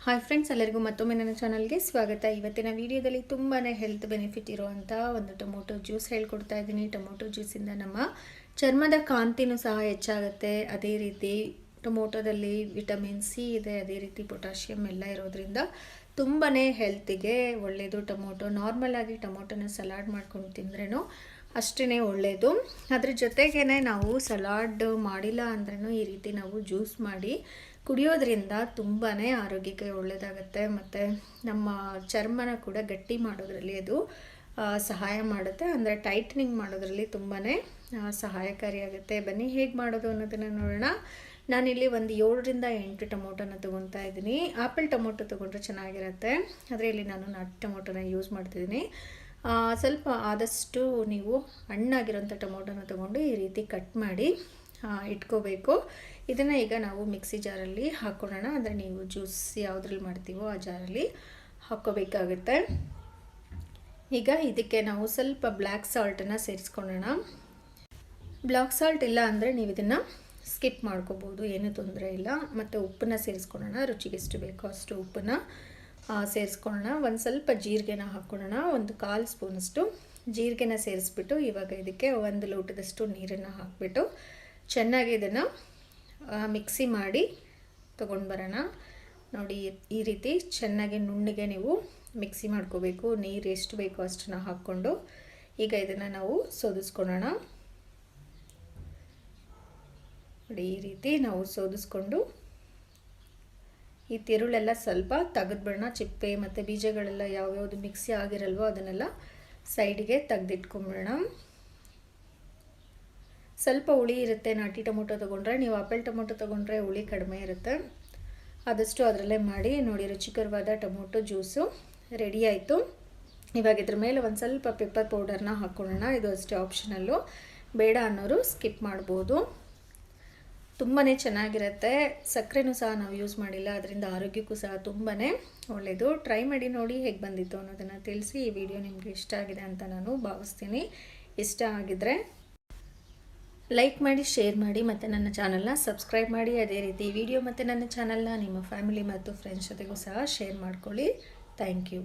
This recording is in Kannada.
ಹಾಯ್ ಫ್ರೆಂಡ್ಸ್, ಎಲ್ಲರಿಗೂ ಮತ್ತೊಮ್ಮೆ ನನ್ನ ಚಾನಲ್ಗೆ ಸ್ವಾಗತ. ಇವತ್ತಿನ ವಿಡಿಯೋದಲ್ಲಿ ತುಂಬಾ ಹೆಲ್ತ್ ಬೆನಿಫಿಟ್ ಇರುವಂಥ ಒಂದು ಟೊಮೊಟೊ ಜ್ಯೂಸ್ ಹೇಳ್ಕೊಡ್ತಾ ಇದ್ದೀನಿ. ಟೊಮೊಟೊ ಜ್ಯೂಸಿಂದ ನಮ್ಮ ಚರ್ಮದ ಕಾಂತಿನೂ ಸಹ ಹೆಚ್ಚಾಗುತ್ತೆ. ಅದೇ ರೀತಿ ಟೊಮೊಟೊದಲ್ಲಿ ವಿಟಮಿನ್ ಸಿ ಇದೆ, ಅದೇ ರೀತಿ ಪೊಟ್ಯಾಷಿಯಮ್ ಎಲ್ಲ ಇರೋದ್ರಿಂದ ತುಂಬಾ ಹೆಲ್ತಿಗೆ ಒಳ್ಳೆಯದು. ಟೊಮೊಟೊ ನಾರ್ಮಲ್ ಆಗಿ ಟೊಮೊಟೊನ ಸಲಾಡ್ ಮಾಡ್ಕೊಂಡು ತಿಂದ್ರೂ ಅಷ್ಟೇ ಒಳ್ಳೆಯದು. ಅದ್ರ ಜೊತೆಗೇ ನಾವು ಸಲಾಡ್ ಮಾಡಿಲ್ಲ ಅಂದ್ರೂ ಈ ರೀತಿ ನಾವು ಜ್ಯೂಸ್ ಮಾಡಿ ಕುಡಿಯೋದ್ರಿಂದ ತುಂಬಾ ಆರೋಗ್ಯಕ್ಕೆ ಒಳ್ಳೆಯದಾಗುತ್ತೆ. ಮತ್ತು ನಮ್ಮ ಚರ್ಮನ ಕೂಡ ಗಟ್ಟಿ ಮಾಡೋದ್ರಲ್ಲಿ ಅದು ಸಹಾಯ ಮಾಡುತ್ತೆ. ಅಂದರೆ ಟೈಟ್ನಿಂಗ್ ಮಾಡೋದ್ರಲ್ಲಿ ತುಂಬಾ ಸಹಾಯಕಾರಿಯಾಗುತ್ತೆ. ಬನ್ನಿ ಹೇಗೆ ಮಾಡೋದು ಅನ್ನೋದನ್ನು ನೋಡೋಣ. ನಾನಿಲ್ಲಿ ಒಂದು 7ರಿಂದ 8 ಟೊಮೊಟೊನ ತೊಗೊತಾ ಇದ್ದೀನಿ. ಆ್ಯಪಲ್ ಟೊಮೊಟೊ ತೊಗೊಂಡ್ರೆ ಚೆನ್ನಾಗಿರುತ್ತೆ, ಆದರೆ ಇಲ್ಲಿ ನಾನು ನಾಟಿ ಟೊಮೊಟೊನ ಯೂಸ್ ಮಾಡ್ತಿದ್ದೀನಿ. ಸ್ವಲ್ಪ ಆದಷ್ಟು ನೀವು ಹಣ್ಣಾಗಿರೋಂಥ ಟೊಮೊಟೊನ ತೊಗೊಂಡು ಈ ರೀತಿ ಕಟ್ ಮಾಡಿ ಇಟ್ಕೋಬೇಕು. ಇದನ್ನು ಈಗ ನಾವು ಮಿಕ್ಸಿ ಜಾರಲ್ಲಿ ಹಾಕ್ಕೊಳ್ಳೋಣ. ಅಂದರೆ ನೀವು ಜ್ಯೂಸ್ ಯಾವುದ್ರಲ್ಲಿ ಮಾಡ್ತೀವೋ ಆ ಜಾರಲ್ಲಿ ಹಾಕ್ಕೋಬೇಕಾಗುತ್ತೆ. ಈಗ ಇದಕ್ಕೆ ನಾವು ಸ್ವಲ್ಪ ಬ್ಲ್ಯಾಕ್ ಸಾಲ್ಟನ್ನು ಸೇರಿಸ್ಕೊಳ್ಳೋಣ. ಬ್ಲ್ಯಾಕ್ ಸಾಲ್ಟ್ ಇಲ್ಲ ಅಂದರೆ ನೀವು ಇದನ್ನು ಸ್ಕಿಪ್ ಮಾಡ್ಕೋಬೋದು, ಏನೂ ತೊಂದರೆ ಇಲ್ಲ. ಮತ್ತು ಉಪ್ಪನ್ನು ಸೇರಿಸ್ಕೊಳ್ಳೋಣ. ರುಚಿಗೆ ಎಷ್ಟು ಬೇಕೋ ಅಷ್ಟು ಉಪ್ಪನ್ನು ಸೇರಿಸ್ಕೊಳ್ಳೋಣ. ಒಂದು ಸ್ವಲ್ಪ ಜೀರಿಗೆನ ಹಾಕ್ಕೊಳ್ಳೋಣ. ಒಂದು 1/4 ಸ್ಪೂನಷ್ಟು ಜೀರಿಗೆನ ಸೇರಿಸ್ಬಿಟ್ಟು ಇವಾಗ ಇದಕ್ಕೆ 1 ಲೋಟದಷ್ಟು ನೀರನ್ನು ಹಾಕಿಬಿಟ್ಟು ಚೆನ್ನಾಗಿ ಇದನ್ನು ಮಿಕ್ಸಿ ಮಾಡಿ ತೊಗೊಂಡು ಬರೋಣ. ನೋಡಿ, ಈ ರೀತಿ ಚೆನ್ನಾಗಿ ನುಣ್ಣಗೆ ನೀವು ಮಿಕ್ಸಿ ಮಾಡ್ಕೋಬೇಕು. ನೀರು ಎಷ್ಟು ಬೇಕೋ ಅಷ್ಟನ್ನು ಹಾಕ್ಕೊಂಡು ಈಗ ಇದನ್ನು ನಾವು ಸೋದಿಸ್ಕೊಳ್ಳೋಣ. ನೋಡಿ, ಈ ರೀತಿ ನಾವು ಸೋದಿಸ್ಕೊಂಡು ಈ ತಿರುಳೆಲ್ಲ ಸ್ವಲ್ಪ ತೆಗೆದ್ಬಿಡೋಣ. ಚಿಪ್ಪೆ ಮತ್ತು ಬೀಜಗಳೆಲ್ಲ ಯಾವ್ಯಾವುದು ಮಿಕ್ಸಿ ಆಗಿರಲ್ವೋ ಅದನ್ನೆಲ್ಲ ಸೈಡಿಗೆ ತೆಗೆದಿಟ್ಕೊಂಬಿಡೋಣ. ಸ್ವಲ್ಪ ಹುಳಿ ಇರುತ್ತೆ ನಾಟಿ ಟೊಮೊಟೊ ತೊಗೊಂಡ್ರೆ. ನೀವು ಆಪಲ್ ಟೊಮೊಟೊ ತೊಗೊಂಡ್ರೆ ಹುಳಿ ಕಡಿಮೆ ಇರುತ್ತೆ. ಆದಷ್ಟು ಅದರಲ್ಲೇ ಮಾಡಿ. ನೋಡಿ, ರುಚಿಕರವಾದ ಟೊಮೊಟೊ ಜ್ಯೂಸು ರೆಡಿ ಆಯಿತು. ಇವಾಗ ಇದ್ರ ಮೇಲೆ ಒಂದು ಸ್ವಲ್ಪ ಪೆಪ್ಪರ್ ಪೌಡರ್ನ ಹಾಕ್ಕೊಳ್ಳೋಣ. ಇದು ಅಷ್ಟೇ ಆಪ್ಷನಲ್ಲು, ಬೇಡ ಅನ್ನೋರು ಸ್ಕಿಪ್ ಮಾಡ್ಬೋದು. ತುಂಬಾ ಚೆನ್ನಾಗಿರುತ್ತೆ. ಸಕ್ಕರೆನೂ ಸಹ ನಾವು ಯೂಸ್ ಮಾಡಿಲ್ಲ, ಅದರಿಂದ ಆರೋಗ್ಯಕ್ಕೂ ಸಹ ತುಂಬಾ ಒಳ್ಳೆಯದು. ಟ್ರೈ ಮಾಡಿ ನೋಡಿ ಹೇಗೆ ಬಂದಿತ್ತು ಅನ್ನೋದನ್ನು ತಿಳಿಸಿ. ಈ ವಿಡಿಯೋ ನಿಮಗೆ ಇಷ್ಟ ಆಗಿದೆ ಅಂತ ನಾನು ಭಾವಿಸ್ತೀನಿ. ಇಷ್ಟ ಆಗಿದ್ದರೆ ಲೈಕ್ ಮಾಡಿ, ಶೇರ್ ಮಾಡಿ ಮತ್ತು ನನ್ನ ಚಾನಲ್ನ ಸಬ್ಸ್ಕ್ರೈಬ್ ಮಾಡಿ. ಅದೇ ರೀತಿ ವಿಡಿಯೋ ಮತ್ತು ನನ್ನ ಚಾನಲ್ನ ನಿಮ್ಮ ಫ್ಯಾಮಿಲಿ ಮತ್ತು ಫ್ರೆಂಡ್ಸ್ ಜೊತೆಗೂ ಸಹ ಶೇರ್ ಮಾಡ್ಕೊಳ್ಳಿ. Thank you.